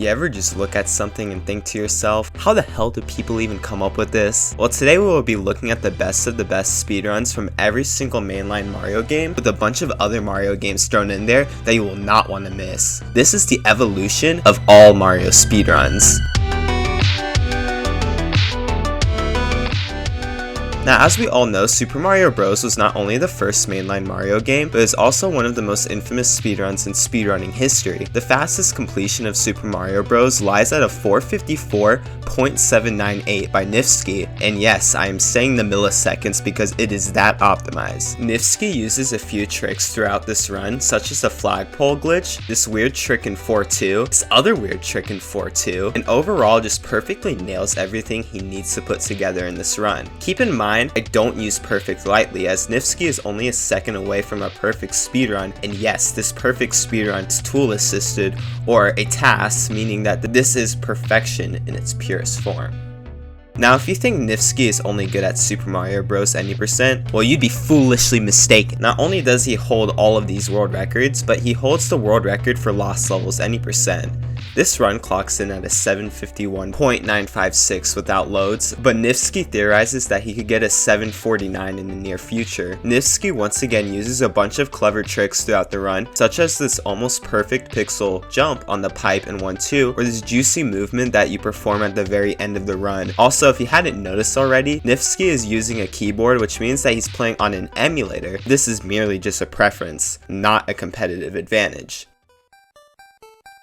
You ever just look at something and think to yourself, how the hell do people even come up with this? Well, today we will be looking at the best of the best speedruns from every single mainline Mario game, with a bunch of other Mario games thrown in there that you will not want to miss. This is the evolution of all Mario speedruns. Now, as we all know, Super Mario Bros. Was not only the first mainline Mario game, but is also one of the most infamous speedruns in speedrunning history. The fastest completion of Super Mario Bros. Lies at a 454.798 by Nifsky, and yes, I am saying the milliseconds because it is that optimized. Nifsky uses a few tricks throughout this run, such as the flagpole glitch, this weird trick in 4-2, this other weird trick in 4-2, and overall just perfectly nails everything he needs to put together in this run. Keep in mind, I don't use perfect lightly, as Nifsky is only a second away from a perfect speedrun, and yes, this perfect speedrun is tool assisted, or a task, meaning that this is perfection in its purest form. Now, if you think Nifsky is only good at Super Mario Bros. Any percent, well, you'd be foolishly mistaken. Not only does he hold all of these world records, but he holds the world record for lost levels any percent. This run clocks in at a 751.956 without loads, but Nifsky theorizes that he could get a 749 in the near future. Nifsky once again uses a bunch of clever tricks throughout the run, such as this almost perfect pixel jump on the pipe in 1-2, or this juicy movement that you perform at the very end of the run. Also, if you hadn't noticed already, Nifsky is using a keyboard, which means that he's playing on an emulator. This is merely just a preference, not a competitive advantage.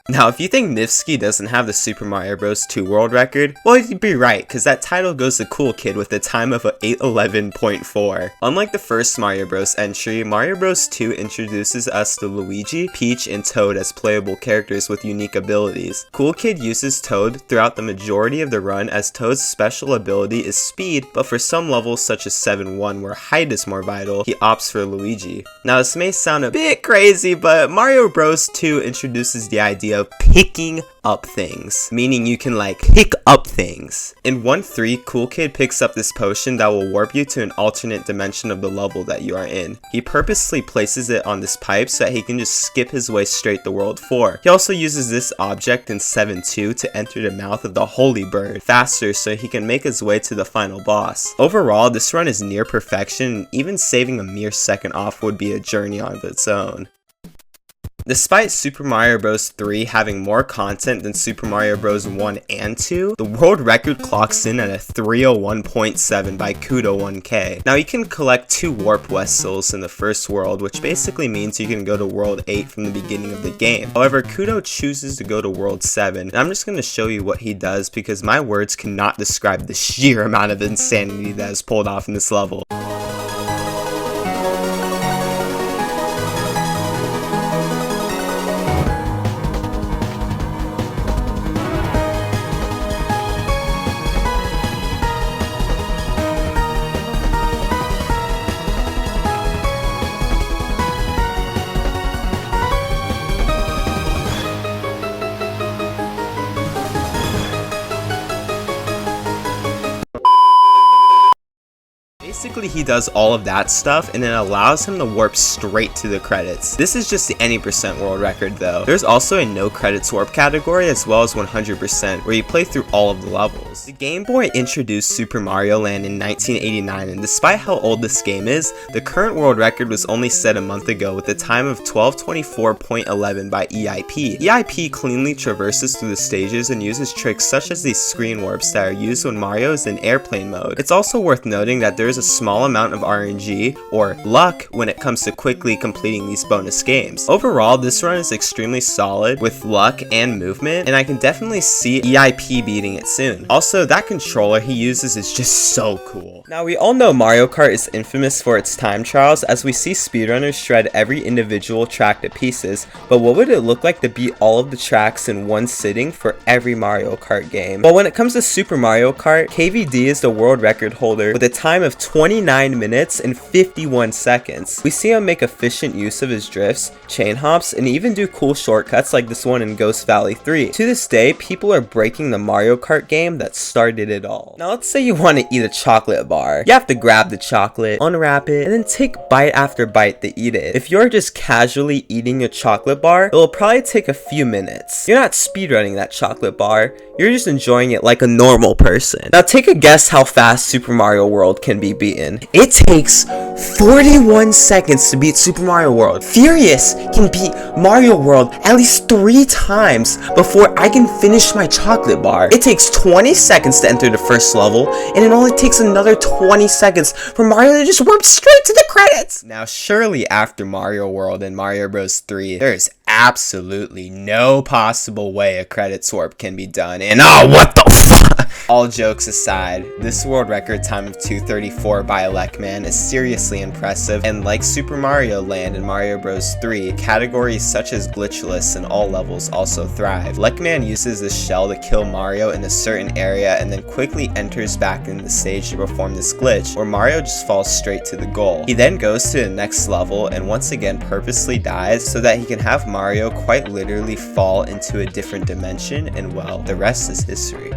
Now, if you think Nifsky doesn't have the Super Mario Bros. 2 world record, well, you'd be right, because that title goes to Cool Kid with a time of a 811.4. Unlike the first Mario Bros. Entry, Mario Bros. 2 introduces us to Luigi, Peach, and Toad as playable characters with unique abilities. Cool Kid uses Toad throughout the majority of the run, as Toad's special ability is speed, but for some levels such as 7-1 where height is more vital, he opts for Luigi. Now, this may sound a bit crazy, but Mario Bros. 2 introduces the idea of picking up things, meaning you can pick up things. In 1-3, Cool Kid picks up this potion that will warp you to an alternate dimension of the level that you are in. He purposely places it on this pipe so that he can just skip his way straight to World 4. He also uses this object in 7-2 to enter the mouth of the Holy Bird faster so he can make his way to the final boss. Overall, this run is near perfection, and even saving a mere second off would be a journey on its own. Despite Super Mario Bros. 3 having more content than Super Mario Bros. 1 and 2, the world record clocks in at a 301.7 by Kudo1K. Now, you can collect 2 warp whistles in the first world, which basically means you can go to world 8 from the beginning of the game. However, Kudo chooses to go to world 7, and I'm just going to show you what he does because my words cannot describe the sheer amount of insanity that is pulled off in this level. Basically, he does all of that stuff and it allows him to warp straight to the credits. This is just the any percent world record though. There's also a no credits warp category as well as 100%, where you play through all of the levels. The Game Boy introduced Super Mario Land in 1989, and despite how old this game is, the current world record was only set a month ago with a time of 1224.11 by EIP. EIP cleanly traverses through the stages and uses tricks such as these screen warps that are used when Mario is in airplane mode. It's also worth noting that there is a small amount of RNG, or luck, when it comes to quickly completing these bonus games. Overall, this run is extremely solid with luck and movement, and I can definitely see EIP beating it soon. Also, that controller he uses is just so cool. Now, we all know Mario Kart is infamous for its time trials, as we see speedrunners shred every individual track to pieces, but what would it look like to beat all of the tracks in one sitting for every Mario Kart game? Well, when it comes to Super Mario Kart, KVD is the world record holder with a time of 29 29 minutes and 51 seconds. We see him make efficient use of his drifts, chain hops, and even do cool shortcuts like this one in Ghost Valley 3. To this day, people are breaking the Mario Kart game that started it all. Now let's say you want to eat a chocolate bar. You have to grab the chocolate, unwrap it, and then take bite after bite to eat it. If you're just casually eating a chocolate bar, it'll probably take a few minutes. You're not speedrunning that chocolate bar, you're just enjoying it like a normal person. Now take a guess how fast Super Mario World can be beaten. It takes 41 seconds to beat Super Mario World. Furious can beat Mario World at least 3 times before I can finish my chocolate bar. It takes 20 seconds to enter the first level, and it only takes another 20 seconds for Mario to just warp straight to the credits. Now surely after Mario World and Mario Bros 3, there's absolutely no possible way a credits warp can be done, and oh, what the fuck? All jokes aside, this world record time of 2:34 by Lekman is seriously impressive, and like Super Mario Land and Mario Bros 3, categories such as glitchless and all levels also thrive. Lekman uses this shell to kill Mario in a certain area and then quickly enters back in the stage to perform this glitch, where Mario just falls straight to the goal. He then goes to the next level and once again purposely dies so that he can have Mario quite literally fall into a different dimension, and well, the rest is history.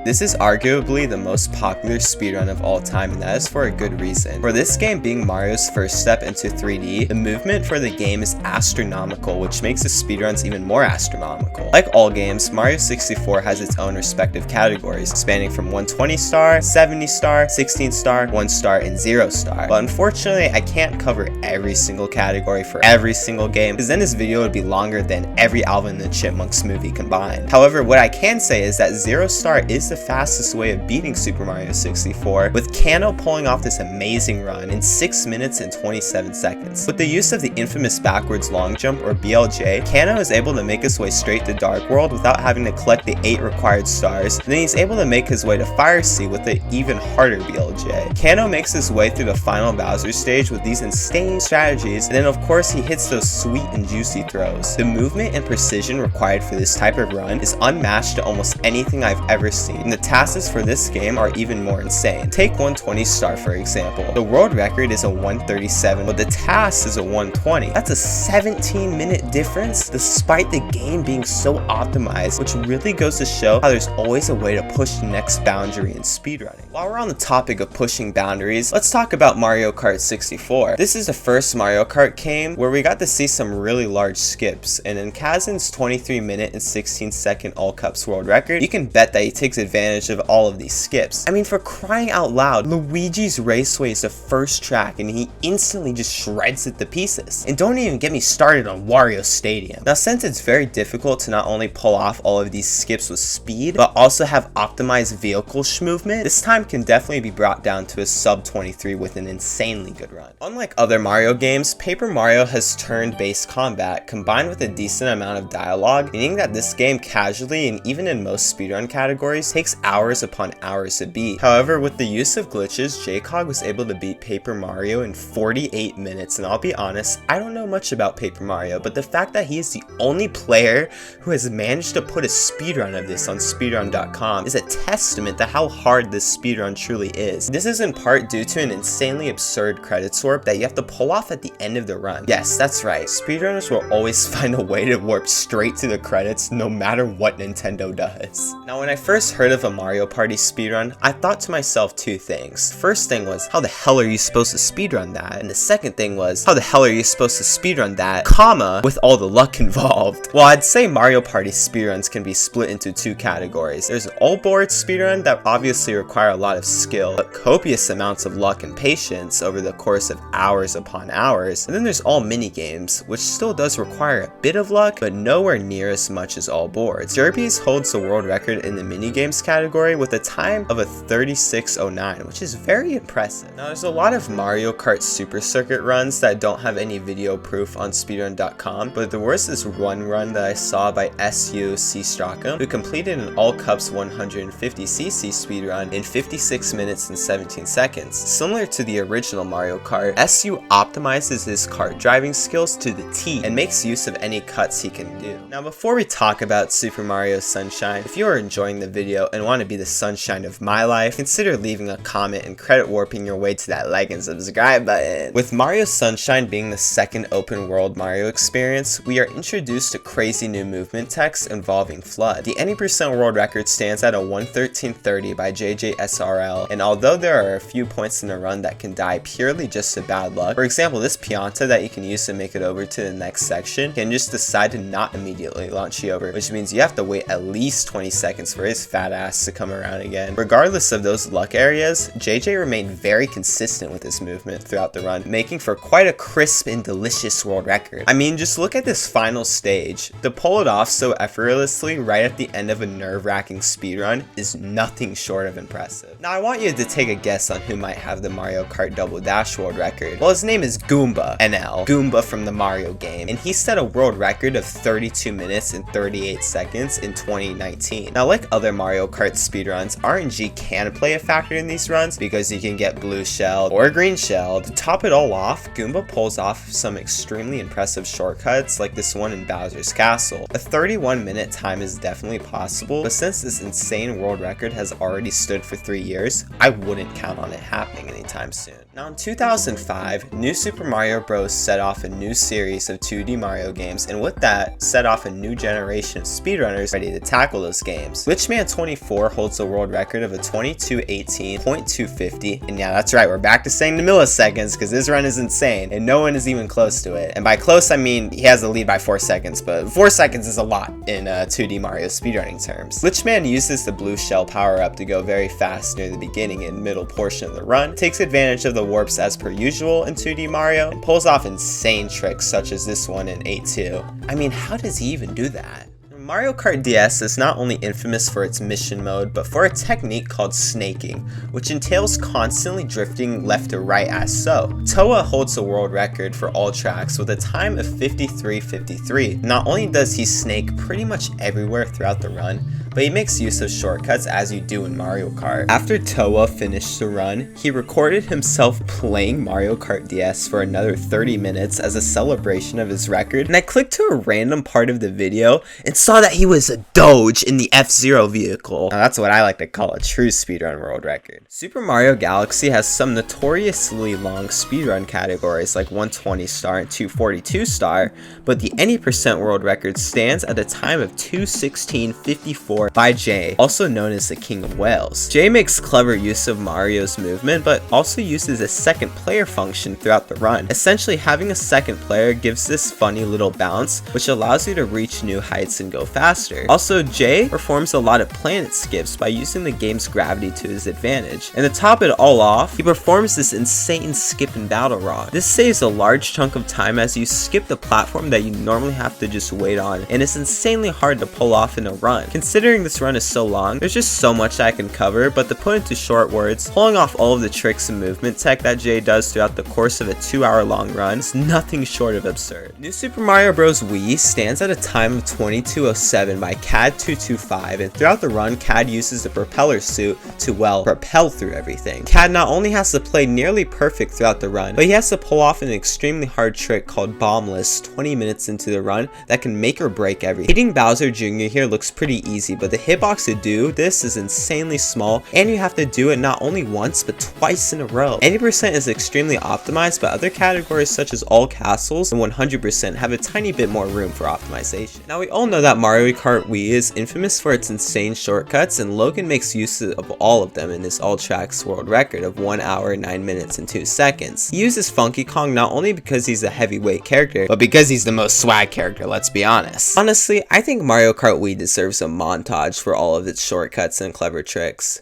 This is arguably the most popular speedrun of all time, and that is for a good reason. For this game being Mario's first step into 3D, the movement for the game is astronomical, which makes the speedruns even more astronomical. Like all games, Mario 64 has its own respective categories, spanning from 120 star, 70 star, 16 star, 1 star, and 0 star. But unfortunately, I can't cover every single category for every single game, because then this video would be longer than every Alvin and the Chipmunks movie combined. However, what I can say is that 0 star is the fastest way of beating Super Mario 64, with Kano pulling off this amazing run in 6 minutes and 27 seconds. With the use of the infamous backwards long jump, or BLJ, Kano is able to make his way straight to Dark World without having to collect the 8 required stars, and then he's able to make his way to Fire Sea with the even harder BLJ. Kano makes his way through the final Bowser stage with these insane strategies, and then of course he hits those sweet and juicy throws. The movement and precision required for this type of run is unmatched to almost anything I've ever seen, and the tasks for this game are even more insane. Take 120 star for example. The world record is a 137, but the task is a 120. That's a 17-minute difference despite the game being so optimized, which really goes to show how there's always a way to push the next boundary in speedrunning. While we're on the topic of pushing boundaries, let's talk about Mario Kart 64. This is the first Mario Kart game where we got to see some really large skips, and in Kazin's 23-minute and 16-second All Cups world record, you can bet that he takes advantage of all of these skips. I mean, for crying out loud, Luigi's Raceway is the first track and he instantly just shreds it to pieces. And don't even get me started on Wario Stadium. Now, since it's very difficult to not only pull off all of these skips with speed, but also have optimized vehicle movement, this time can definitely be brought down to a sub 23 with an insanely good run. Unlike other Mario games, Paper Mario has turn-based combat combined with a decent amount of dialogue, meaning that this game casually and even in most speedrun categories takes hours upon hours to beat. However, with the use of glitches, J-Cog was able to beat Paper Mario in 48 minutes, and I'll be honest, I don't know much about Paper Mario, but the fact that he is the only player who has managed to put a speedrun of this on speedrun.com is a testament to how hard this speedrun truly is. This is in part due to an insanely absurd credits warp that you have to pull off at the end of the run. Yes, that's right, speedrunners will always find a way to warp straight to the credits no matter what Nintendo does. Now, when I first heard of a Mario Party speedrun, I thought to myself two things. First thing was, how the hell are you supposed to speedrun that? And the second thing was, how the hell are you supposed to speedrun that, comma, with all the luck involved? Well, I'd say Mario Party speedruns can be split into two categories. There's an all board speedrun that obviously require a lot of skill, but copious amounts of luck and patience over the course of hours upon hours. And then there's all mini games, which still does require a bit of luck, but nowhere near as much as all boards. Derbies holds the world record in the mini games category with a time of a 36:09, which is very impressive. Now, there's a lot of Mario Kart Super Circuit runs that don't have any video proof on speedrun.com, but there was this one run that I saw by SU C. Strackham, who completed an All Cups 150cc speedrun in 56 minutes and 17 seconds. Similar to the original Mario Kart, SU optimizes his kart driving skills to the T and makes use of any cuts he can do. Now, before we talk about Super Mario Sunshine, if you are enjoying the video Mario and want to be the sunshine of my life, consider leaving a comment and credit warping your way to that like and subscribe button. With Mario Sunshine being the second open world Mario experience, we are introduced to crazy new movement text involving FLUDD. The any percent world record stands at a 1:13.30 by JJSRL, and although there are a few points in a run that can die purely just to bad luck, for example this Pianta that you can use to make it over to the next section can just decide to not immediately launch you over, which means you have to wait at least 20 seconds for his fat ass to come around again. Regardless of those luck areas, JJ remained very consistent with his movement throughout the run, making for quite a crisp and delicious world record. I mean, just look at this final stage. To pull it off so effortlessly right at the end of a nerve-wracking speedrun is nothing short of impressive. Now I want you to take a guess on who might have the Mario Kart Double Dash world record. Well, his name is Goomba, NL, Goomba from the Mario game, and he set a world record of 32 minutes and 38 seconds in 2019. Now like other Mario Kart speedruns, RNG can play a factor in these runs because you can get blue shelled or green shelled. To top it all off, Goomba pulls off some extremely impressive shortcuts like this one in Bowser's Castle. A 31-minute time is definitely possible, but since this insane world record has already stood for 3 years, I wouldn't count on it happening anytime soon. Now in 2005, New Super Mario Bros. Set off a new series of 2D Mario games, and with that, set off a new generation of speedrunners ready to tackle those games. Glitchman24 holds the world record of a 22:18.250, and yeah, that's right, we're back to saying the milliseconds because this run is insane, and no one is even close to it. And by close, I mean he has the lead by 4 seconds, but 4 seconds is a lot in 2D Mario speedrunning terms. Glitchman uses the blue shell power-up to go very fast near the beginning and middle portion of the run, takes advantage of the warps as per usual in 2D Mario, and pulls off insane tricks such as this one in 8-2. I mean, how does he even do that? Mario Kart DS is not only infamous for its mission mode, but for a technique called snaking, which entails constantly drifting left to right as so. Toa holds the world record for all tracks with a time of 53:53. Not only does he snake pretty much everywhere throughout the run, but he makes use of shortcuts as you do in Mario Kart. After Toa finished the run, he recorded himself playing Mario Kart DS for another 30 minutes as a celebration of his record, and I clicked to a random part of the video and saw that he was a Doge in the F-Zero vehicle. Now that's what I like to call a true speedrun world record. Super Mario Galaxy has some notoriously long speedrun categories like 120 star and 242 star, but the any percent world record stands at a time of 2:16.54 by Jay, also known as the King of Wales. Jay makes clever use of Mario's movement, but also uses a second player function throughout the run. Essentially, having a second player gives this funny little bounce, which allows you to reach new heights and go faster. Also, Jay performs a lot of planet skips by using the game's gravity to his advantage. And to top it all off, he performs this insane skip in Battle Rock. This saves a large chunk of time as you skip the platform that you normally have to just wait on, and it's insanely hard to pull off in a run. Considering this run is so long, there's just so much I can cover, but to put into short words, pulling off all of the tricks and movement tech that Jay does throughout the course of a 2-hour long run is nothing short of absurd. New Super Mario Bros. Wii stands at a time of 22:07 by CAD225, and throughout the run, CAD uses the propeller suit to, well, propel through everything. CAD not only has to play nearly perfect throughout the run, but he has to pull off an extremely hard trick called Bombless 20 minutes into the run that can make or break everything. Hitting Bowser Jr. here looks pretty easy, but the hitbox to do this is insanely small, and you have to do it not only once, but twice in a row. 80% is extremely optimized, but other categories such as all castles and 100% have a tiny bit more room for optimization. Now we all know that Mario Kart Wii is infamous for its insane shortcuts, and Logan makes use of all of them in his all tracks world record of 1 hour, 9 minutes, and 2 seconds. He uses Funky Kong not only because he's a heavyweight character, but because he's the most swag character, let's be honest. Honestly, I think Mario Kart Wii deserves a montage for all of its shortcuts and clever tricks.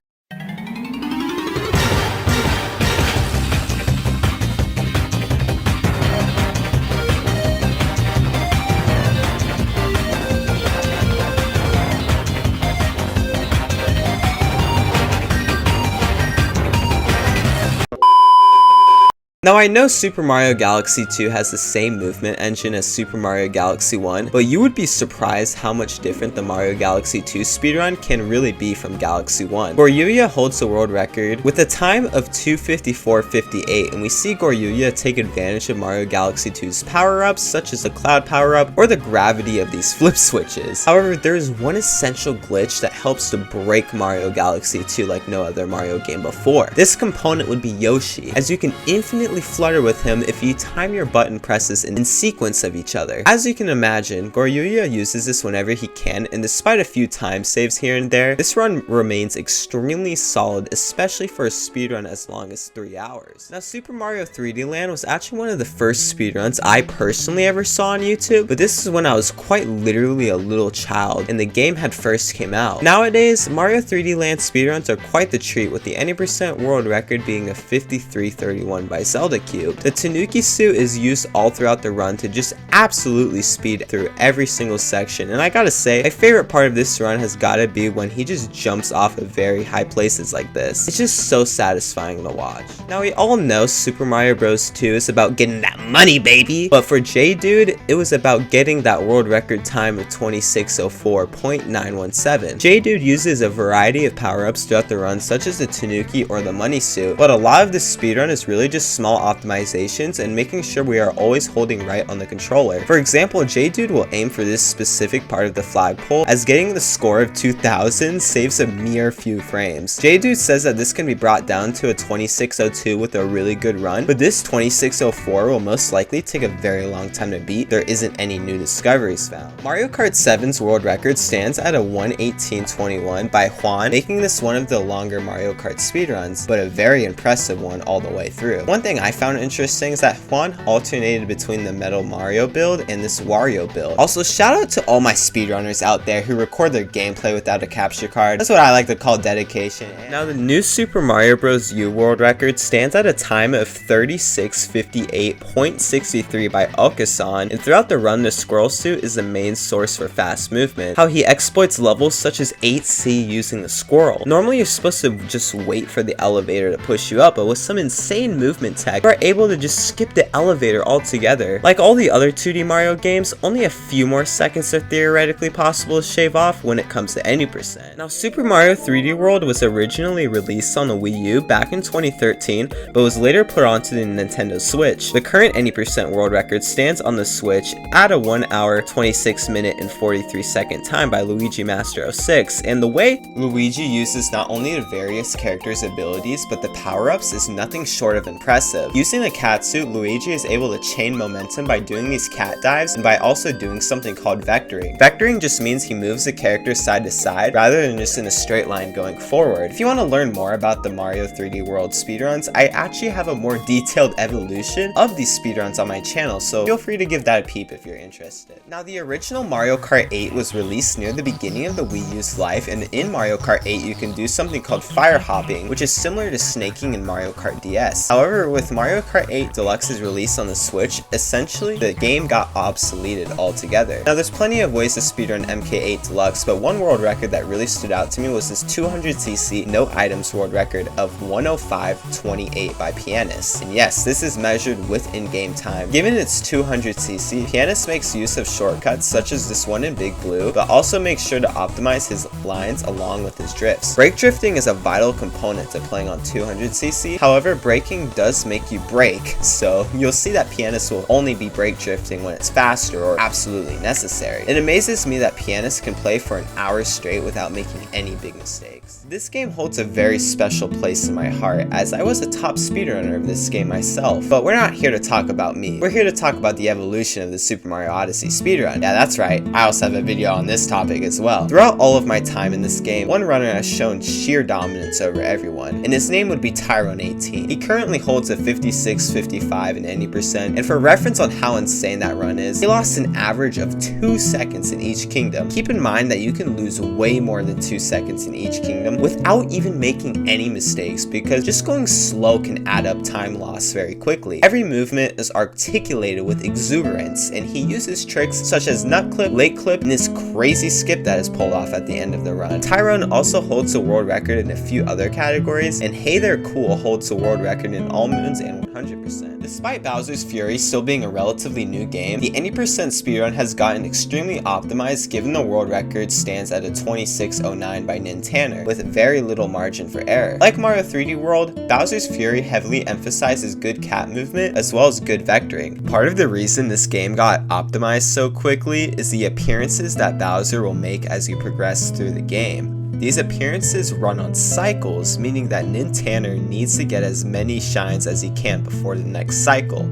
Now I know Super Mario Galaxy 2 has the same movement engine as Super Mario Galaxy 1, but you would be surprised how much different the Mario Galaxy 2 speedrun can really be from Galaxy 1. Goryuya holds the world record with a time of 2:54.58, and we see Goryuya take advantage of Mario Galaxy 2's power-ups such as the cloud power-up or the gravity of these flip switches. However, there is one essential glitch that helps to break Mario Galaxy 2 like no other Mario game before. This component would be Yoshi, as you can infinitely flutter with him if you time your button presses in sequence of each other. As you can imagine, Goryuya uses this whenever he can, and despite a few time saves here and there, this run remains extremely solid, especially for a speedrun as long as 3 hours. Now, Super Mario 3D Land was actually one of the first speedruns I personally ever saw on YouTube, but this is when I was quite literally a little child and the game had first came out. Nowadays, Mario 3D Land speedruns are quite the treat, with the 80% world record being a 53:31 by Zelda Cube. The Tanuki suit is used all throughout the run to just absolutely speed through every single section, and I gotta say, my favorite part of this run has gotta be when he just jumps off of very high places like this. It's just so satisfying to watch. Now, we all know Super Mario Bros. 2 is about getting that money, baby, but for J-Dude, it was about getting that world record time of 26:04.917. J-Dude uses a variety of power-ups throughout the run, such as the Tanuki or the money suit, but a lot of this speedrun is really just small optimizations and making sure we are always holding right on the controller. For example, J-Dude will aim for this specific part of the flagpole, as getting the score of 2000 saves a mere few frames. J-Dude says that this can be brought down to a 26:02 with a really good run, but this 26:04 will most likely take a very long time to beat. There isn't any new discoveries found. Mario Kart 7's world record stands at a 1:18.21 by Juan, making this one of the longer Mario Kart speedruns, but a very impressive one all the way through. One thing I found interesting is that Juan alternated between the Metal Mario build and this Wario build. Also, shout out to all my speedrunners out there who record their gameplay without a capture card. That's what I like to call dedication. Now, the new Super Mario Bros. U world record stands at a time of 36:58.63 by Okasan, and throughout the run, the squirrel suit is the main source for fast movement. How he exploits levels such as 8C using the squirrel. Normally, you're supposed to just wait for the elevator to push you up, but with some insane movement tech, you are able to just skip the elevator altogether. Like all the other 2D Mario games, only a few more seconds are theoretically possible to shave off when it comes to 80%. Now, Super Mario 3D World was originally released on the Wii U back in 2013, but was later put onto the Nintendo Switch. The current 80% world record stands on the Switch at a 1 hour, 26 minute, and 43 second time by Luigi Master 06, and the way Luigi uses not only the various characters' abilities, but the power-ups is nothing short of impressive. Using the cat suit, Luigi is able to chain momentum by doing these cat dives and by also doing something called vectoring. Vectoring just means he moves the character side to side rather than just in a straight line going forward. If you want to learn more about the Mario 3D World speedruns, I actually have a more detailed evolution of these speedruns on my channel, so feel free to give that a peep if you're interested. Now, the original Mario Kart 8 was released near the beginning of the Wii U's life, and in Mario Kart 8 you can do something called fire hopping, which is similar to snaking in Mario Kart DS. However, with Mario Kart 8 Deluxe's release on the Switch, essentially the game got obsoleted altogether. Now, there's plenty of ways to speedrun MK8 Deluxe, but one world record that really stood out to me was this 200cc no items world record of 105.28 by Pianist. And yes, this is measured with in-game time. Given its 200cc, Pianist makes use of shortcuts such as this one in Big Blue, but also makes sure to optimize his lines along with his drifts. Brake drifting is a vital component to playing on 200cc. However, braking does make you brake, so you'll see that Pianist will only be brake drifting when it's faster or absolutely necessary. It amazes me that Pianist can play for an hour straight without making any big mistakes. This game holds a very special place in my heart, as I was a top speedrunner of this game myself. But we're not here to talk about me. We're here to talk about the evolution of the Super Mario Odyssey speedrun. Yeah, that's right. I also have a video on this topic as well. Throughout all of my time in this game, one runner has shown sheer dominance over everyone, and his name would be Tyrone18. He currently holds a 56, 55, and 80%, and for reference on how insane that run is, he lost an average of 2 seconds in each kingdom. Keep in mind that you can lose way more than 2 seconds in each kingdom without even making any mistakes, because just going slow can add up time loss very quickly. Every movement is articulated with exuberance, and he uses tricks such as nut clip, lake clip, and this crazy skip that is pulled off at the end of the run. Tyrone also holds the world record in a few other categories, and Hey There Cool holds the world record in all moons and 100%. Despite Bowser's Fury still being a relatively new game, the 80% speedrun has gotten extremely optimized given the world record stands at a 26:09 by Nintanner, with very little margin for error. Like Mario 3D World, Bowser's Fury heavily emphasizes good cat movement as well as good vectoring. Part of the reason this game got optimized so quickly is the appearances that Bowser will make as you progress through the game. These appearances run on cycles, meaning that Nintanner needs to get as many shines as he can before the next cycle.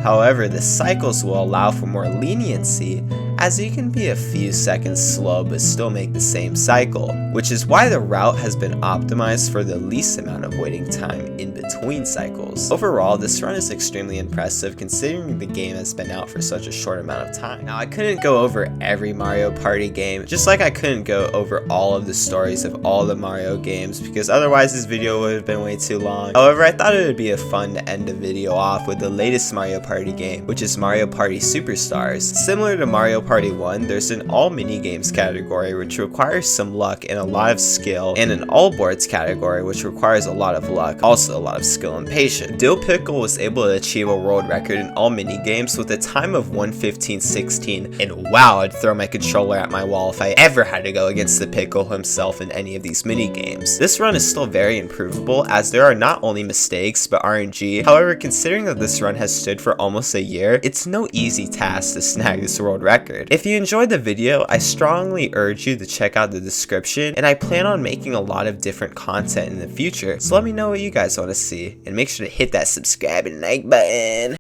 However, the cycles will allow for more leniency, as you can be a few seconds slow but still make the same cycle, which is why the route has been optimized for the least amount of waiting time in between cycles. Overall, this run is extremely impressive considering the game has been out for such a short amount of time. Now, I couldn't go over every Mario Party game, just like I couldn't go over all of the stories of all the Mario games, because otherwise this video would have been way too long. However, I thought it would be fun to end the video off with the latest Mario Party game, which is Mario Party Superstars. Similar to Mario Party 1, there's an all mini-games category which requires some luck and a lot of skill, and an all boards category which requires a lot of luck, also a lot of skill and patience. Dill Pickle was able to achieve a world record in all mini-games with a time of 1:15:16, and wow, I'd throw my controller at my wall if I ever had to go against the Pickle himself in any of these mini-games. This run is still very improvable as there are not only mistakes but RNG. However, considering that this run has stood for almost a year, it's no easy task to snag this world record. If you enjoyed the video, I strongly urge you to check out the description, and I plan on making a lot of different content in the future, so let me know what you guys want to see, and make sure to hit that subscribe and like button.